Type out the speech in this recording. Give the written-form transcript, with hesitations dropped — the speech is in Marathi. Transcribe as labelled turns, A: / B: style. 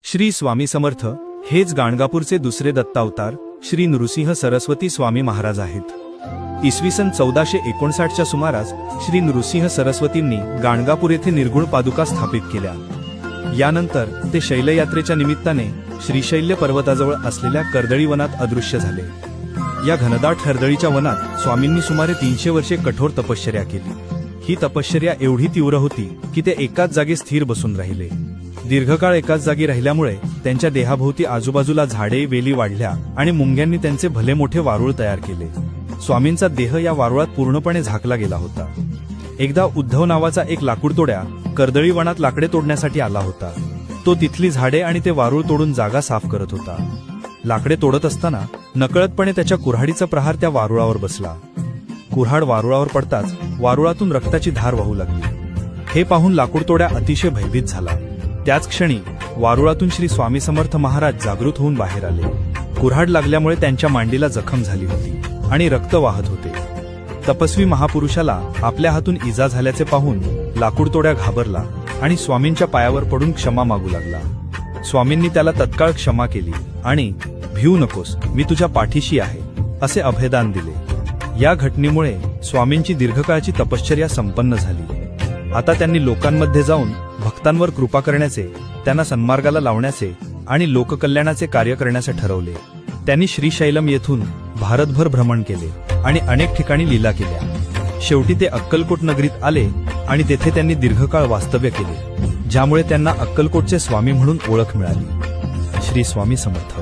A: श्री स्वामी समर्थ हेच गाणगापूरचे दुसरे दत्तावतार श्री नृसिंह सरस्वती स्वामी महाराज आहेत। इसवी सन 1459च्या सुमारास श्री नृसिंह सरस्वतींनी गाणगापूर येथे निर्गुण पादुका स्थापित केल्या। यानंतर ते शैलयात्रेच्या निमित्ताने श्रीशैल्य पर्वताजवळ असलेल्या कर्दळी वनात अदृश्य झाले। या घनदाट हरदळीच्या वनात स्वामींनी सुमारे 300 वर्षे कठोर तपश्चर्या केली। ही तपश्चर्या एवढी तीव्र होती की ते एकाच जागी स्थिर बसून राहिले। दीर्घकाळ एकाच जागी राहिल्यामुळे त्यांच्या देहाभोवती आजूबाजूला झाडे वेली वाढल्या आणि मुंग्यांनी त्यांचे भले मोठे वारुळ तयार केले। स्वामींचा देह या वारुळात पूर्णपणे झाकला गेला होता। एकदा उद्धव नावाचा एक लाकूडतोड्या कर्दळी वनात लाकडे तोडण्यासाठी आला होता। तो तिथली झाडे आणि ते वारुळ तोडून जागा साफ करत होता। लाकडे तोडत असताना नकळतपणे त्याच्या कुऱ्हाडीचा प्रहार त्या वारुळावर बसला। कुऱ्हाड वारुळावर पडताच वारुळातून रक्ताची धार वाहू लागली। हे पाहून लाकूडतोड्या अतिशय भयभीत झाला। त्याच क्षणी वारुळातून श्री स्वामी समर्थ महाराज जागृत होऊन बाहेर आले। कुऱ्हाड लागल्यामुळे त्यांच्या मांडीला जखम झाली होती आणि रक्त वाहत होते। तपस्वी महापुरुषाला आपल्या हातून इजा झाल्याचे पाहून लाकूडतोड्या घाबरला आणि स्वामींच्या पायावर पडून क्षमा मागू लागला। स्वामींनी त्याला तत्काळ क्षमा केली आणि भिऊ नकोस, मी तुझ्या पाठीशी आहे असे अभयदान दिले। या घटनेमुळे स्वामींची दीर्घकाळची तपश्चर्या संपन्न झाली। आता त्यांनी लोकांमध्ये जाऊन भक्तांवर कृपा करण्याचे, त्यांना सन्मार्गाला लावण्याचे आणि लोककल्याणाचे कार्य करण्याचे ठरवले। त्यांनी श्रीशैलम येथून भारतभर भ्रमण केले आणि अनेक ठिकाणी लीला केल्या। शेवटी ते अक्कलकोट नगरीत आले आणि तेथे त्यांनी दीर्घकाळ वास्तव्य केले, ज्यामुळे त्यांना अक्कलकोटचे स्वामी म्हणून ओळख मिळाली। श्री स्वामी समर्थ।